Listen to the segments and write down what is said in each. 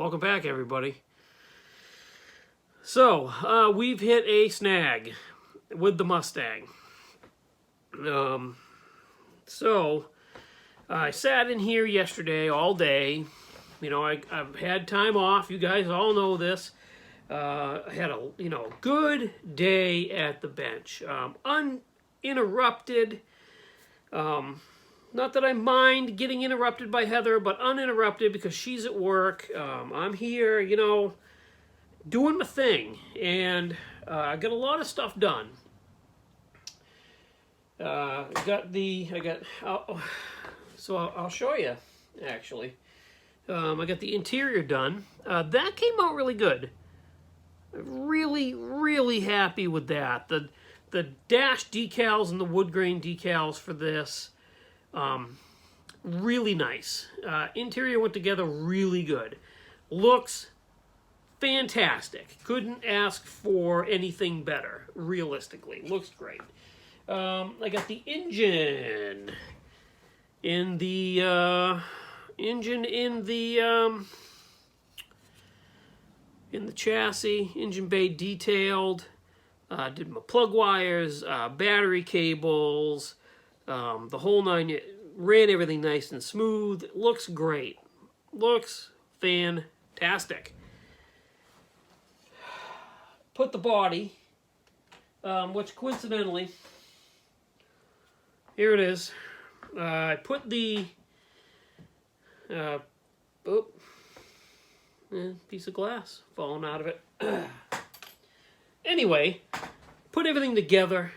Welcome back, everybody. So, we've hit a snag with the Mustang. So, I sat in here yesterday all day. You know, I've had time off. You guys all know this. I had a, good day at the bench. Uninterrupted. Not that I mind getting interrupted by Heather, but uninterrupted because she's at work. I'm here, doing my thing. And I got a lot of stuff done. So I'll show you, actually. I got the interior done. That came out really good. Really, really happy with that. The dash decals and the wood grain decals for this, really nice. Interior went together really good. Looks fantastic. Couldn't ask for anything better, realistically. Looks great. I got the engine in the chassis, engine bay detailed. Did my plug wires, battery cables, the whole nine. Ran everything nice and smooth. Looks great. Looks fantastic. Put the body, which coincidentally, here it is. I put the piece of glass falling out of it. Anyway, put everything together.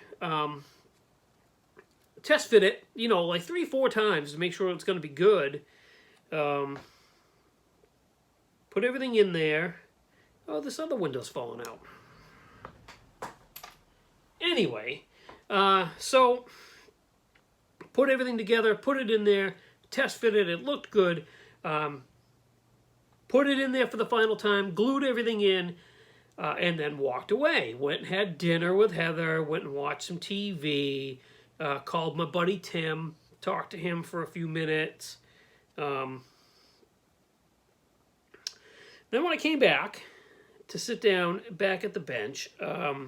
Test fit it, like 3-4 times to make sure it's going to be good. Put everything in there. Oh, this other window's falling out. Anyway, so put everything together, put it in there, test fit it. It looked good. Put it in there for the final time, glued everything in, and then walked away. Went and had dinner with Heather, went and watched some TV, called my buddy Tim, talked to him for a few minutes. Then when I came back to sit down back at the bench, I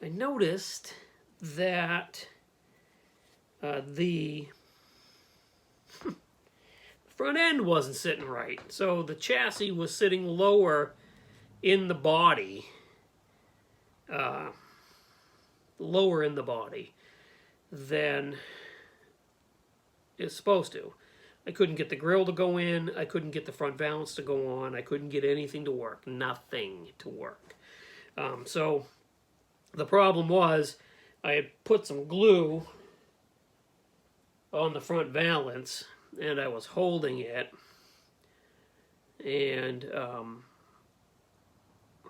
noticed that the front end wasn't sitting right. So the chassis was sitting lower in the body. Than it's supposed to. I couldn't get the grill to go in. I couldn't get the front valance to go on. I couldn't get anything to work. Nothing to work. So the problem was I had put some glue on the front valance and I was holding it. And I'm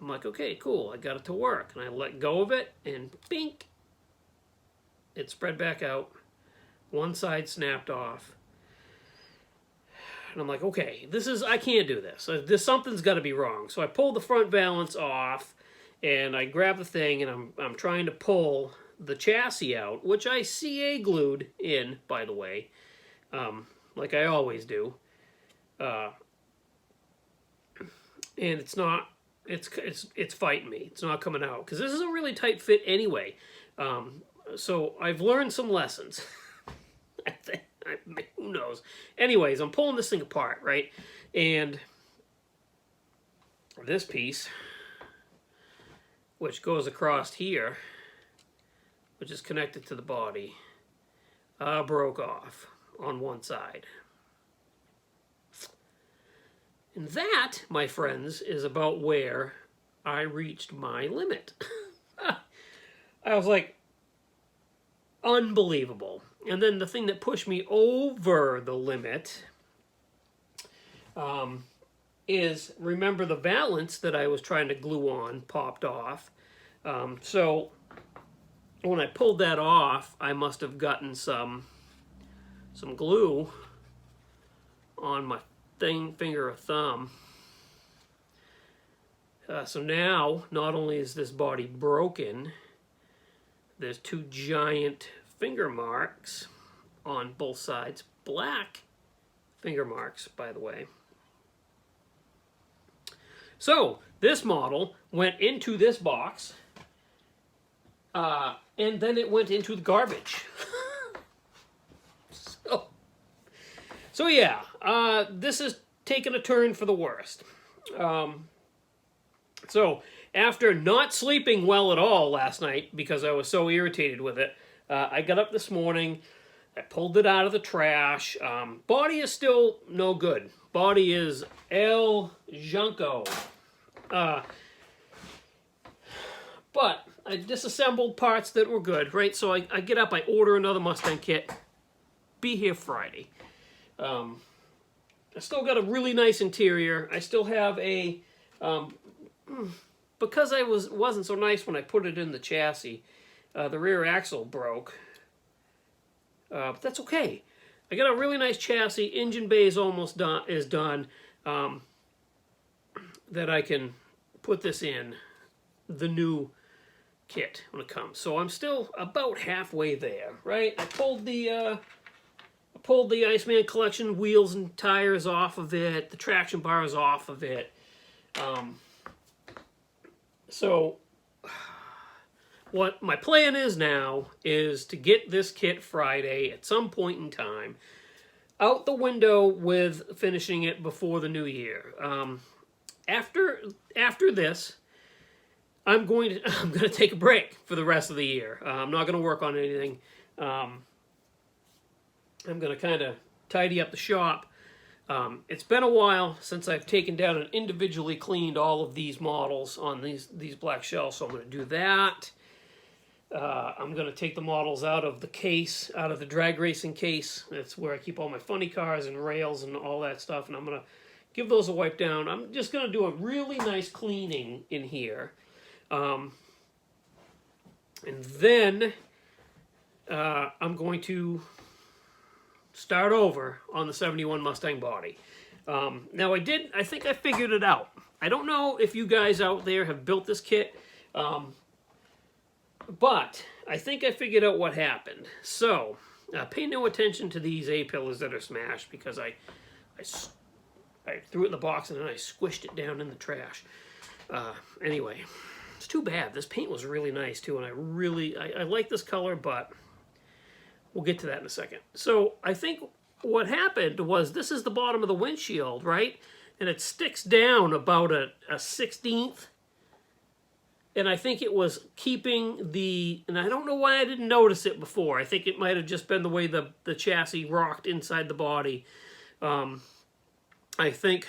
like, okay, cool. I got it to work. And I let go of it and bink. It spread back out. One side snapped off. And I'm like, okay, I can't do this. Something's got to be wrong. So I pulled the front valance off, and I grabbed the thing, and I'm trying to pull the chassis out, which I CA glued in, by the way, like I always do. And it's not. It's fighting me. It's not coming out because this is a really tight fit anyway. So I've learned some lessons. Who knows? Anyways, I'm pulling this thing apart, right? And this piece, which goes across here, which is connected to the body, broke off on one side. And that, my friends, is about where I reached my limit. I was like, unbelievable. And then the thing that pushed me over the limit is, remember the valance that I was trying to glue on popped off. So when I pulled that off, I must have gotten some glue on my finger or thumb. So now, not only is this body broken, there's 2 giant finger marks on both sides. Black finger marks, by the way. So this model went into this box, and then it went into the garbage. So yeah, this is taking a turn for the worst. So after not sleeping well at all last night because I was so irritated with it, I got up this morning, I pulled it out of the trash. Body is still no good. Body is El Junco. But I disassembled parts that were good, right? So I get up, I order another Mustang kit. Be here Friday. I still got a really nice interior. I still have a... because I wasn't so nice when I put it in the chassis, the rear axle broke. But that's okay. I got a really nice chassis. Engine bay is almost done. That I can put this in the new kit when it comes. So I'm still about halfway there, right? I pulled the Iceman Collection wheels and tires off of it. The traction bar is off of it. So what my plan is now is to get this kit Friday at some point in time out the window with finishing it before the new year. After this, I'm going to take a break for the rest of the year. I'm not going to work on anything. I'm going to kind of tidy up the shop. It's been a while since I've taken down and individually cleaned all of these models on these black shells, so I'm going to do that. I'm going to take the models out of the case, out of the drag racing case. That's where I keep all my funny cars and rails and all that stuff, and I'm going to give those a wipe down. I'm just going to do a really nice cleaning in here. And then I'm going to start over on the 71 Mustang body. Now I think I figured it out. I don't know if you guys out there have built this kit, but I think I figured out what happened. So pay no attention to these A-pillars that are smashed because I threw it in the box and then I squished it down in the trash. Anyway, it's too bad. This paint was really nice too, and I like this color, but we'll get to that in a second. So I think what happened was this is the bottom of the windshield, right? And it sticks down about a 1/16. And I think it was keeping and I don't know why I didn't notice it before. I think it might have just been the way the chassis rocked inside the body. I think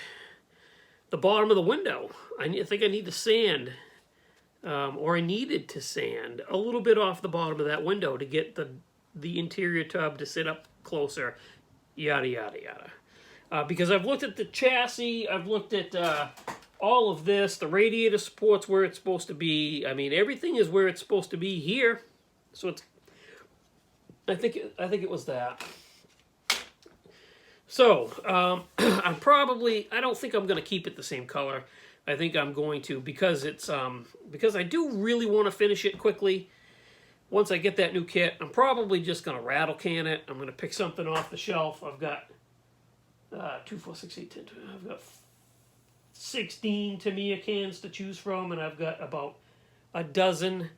the bottom of the window, I think I need to sand, or I needed to sand a little bit off the bottom of that window to get the interior tub to sit up closer, yada, yada, yada. Because I've looked at the chassis, I've looked at all of this, the radiator support's where it's supposed to be. I mean, everything is where it's supposed to be here. So I think it was that. So, I don't think I'm going to keep it the same color. I think I'm going to, because I do really want to finish it quickly. Once I get that new kit, I'm probably just going to rattle can it. I'm going to pick something off the shelf. I've got 2, 4, 6, 8, 10, 12. I've got 16 Tamiya cans to choose from, and I've got about a dozen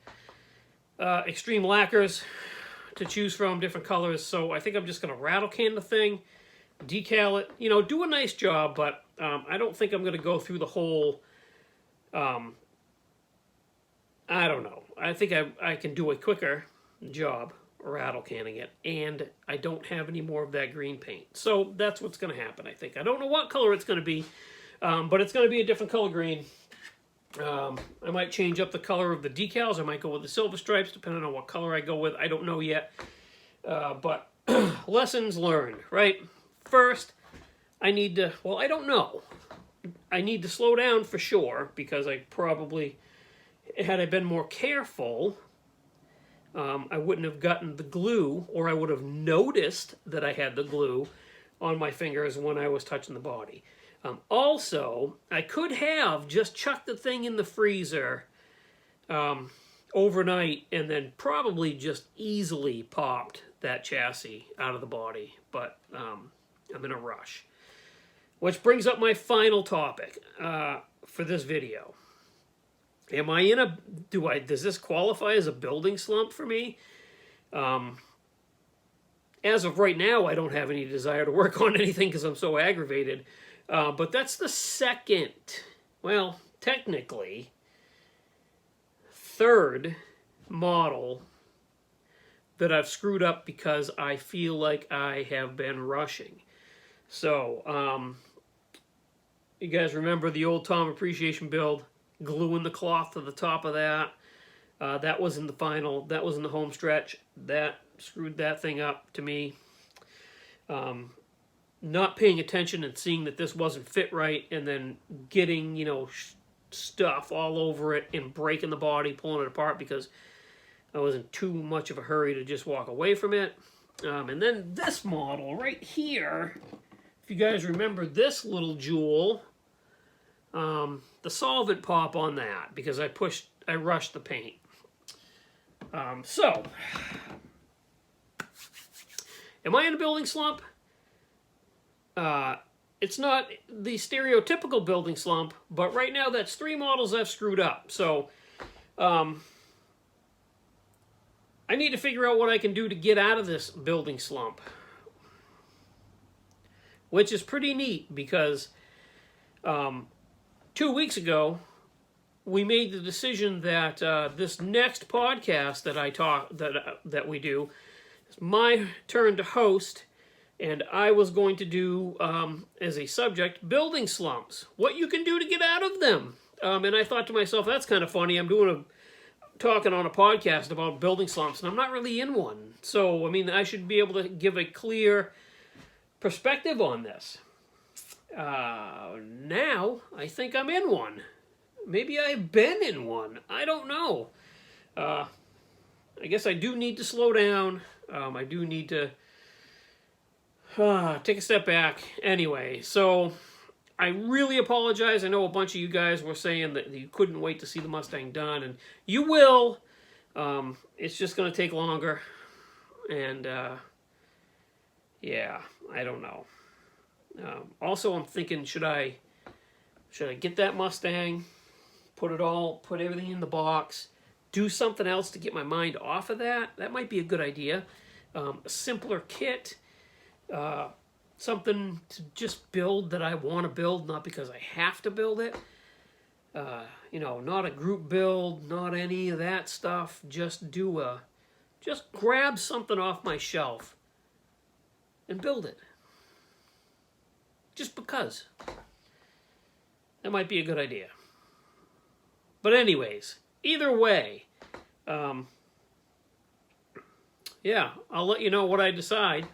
extreme lacquers to choose from, different colors. So I think I'm just going to rattle can the thing, decal it, do a nice job, but I don't think I'm going to go through the whole, I don't know. I think I can do a quicker job rattle canning it, and I don't have any more of that green paint. So that's what's going to happen, I think. I don't know what color it's going to be, but it's going to be a different color green. I might change up the color of the decals. I might go with the silver stripes, depending on what color I go with. I don't know yet. But lessons learned, right? First, I need to, I don't know. I need to slow down for sure, because I probably, had I been more careful, I wouldn't have gotten the glue, or I would have noticed that I had the glue on my fingers when I was touching the body. Also, I could have just chucked the thing in the freezer overnight and then probably just easily popped that chassis out of the body, but I'm in a rush. Which brings up my final topic. for this video. Am I in a, does this qualify as a building slump for me? As of right now, I don't have any desire to work on anything because I'm so aggravated. But that's the second, well, technically, third model that I've screwed up because I feel like I have been rushing. So, you guys remember the old Tom Appreciation build, gluing the cloth to the top of that? That was in the final, that was in the home stretch. That screwed that thing up to me. Not paying attention and seeing that this wasn't fit right, and then getting, you know, stuff all over it and breaking the body, pulling it apart because I was in too much of a hurry to just walk away from it. And then this model right here, if you guys remember this little jewel, the solvent pop on that because I rushed the paint. So, am I in a building slump? It's not the stereotypical building slump, but right now that's 3 models I've screwed up. So, I need to figure out what I can do to get out of this building slump. Which is pretty neat because 2 weeks ago, we made the decision that this next podcast that we do, it's my turn to host, and I was going to do as a subject building slumps, what you can do to get out of them. And I thought to myself, that's kind of funny. I'm talking on a podcast about building slumps, and I'm not really in one. So I mean, I should be able to give a clear perspective on this. Now I think I'm in one. Maybe I've been in one. I don't know. I guess I do need to slow down. I do need to take a step back. Anyway, so I really apologize. I know a bunch of you guys were saying that you couldn't wait to see the Mustang done, and you will. It's just going to take longer. And, yeah, I don't know. Also, I'm thinking, should I get that Mustang, put everything in the box, do something else to get my mind off of that? That might be a good idea. A simpler kit, something to just build that I want to build, not because I have to build it. You know, not a group build, not any of that stuff. Just grab something off my shelf and build it. Just because. That might be a good idea. But anyways, either way, yeah, I'll let you know what I decide,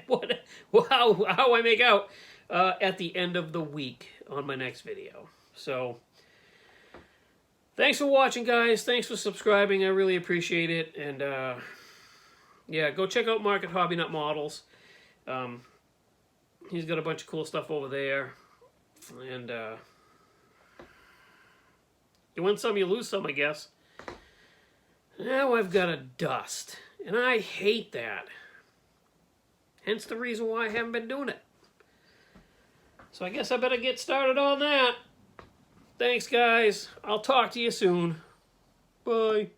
how I make out at the end of the week on my next video. So, thanks for watching, guys. Thanks for subscribing. I really appreciate it. And, yeah, go check out Mark at Hobby Nut Models. He's got a bunch of cool stuff over there. And, you win some, you lose some, I guess. Now I've got a dust. And I hate that. Hence the reason why I haven't been doing it. So I guess I better get started on that. Thanks, guys. I'll talk to you soon. Bye.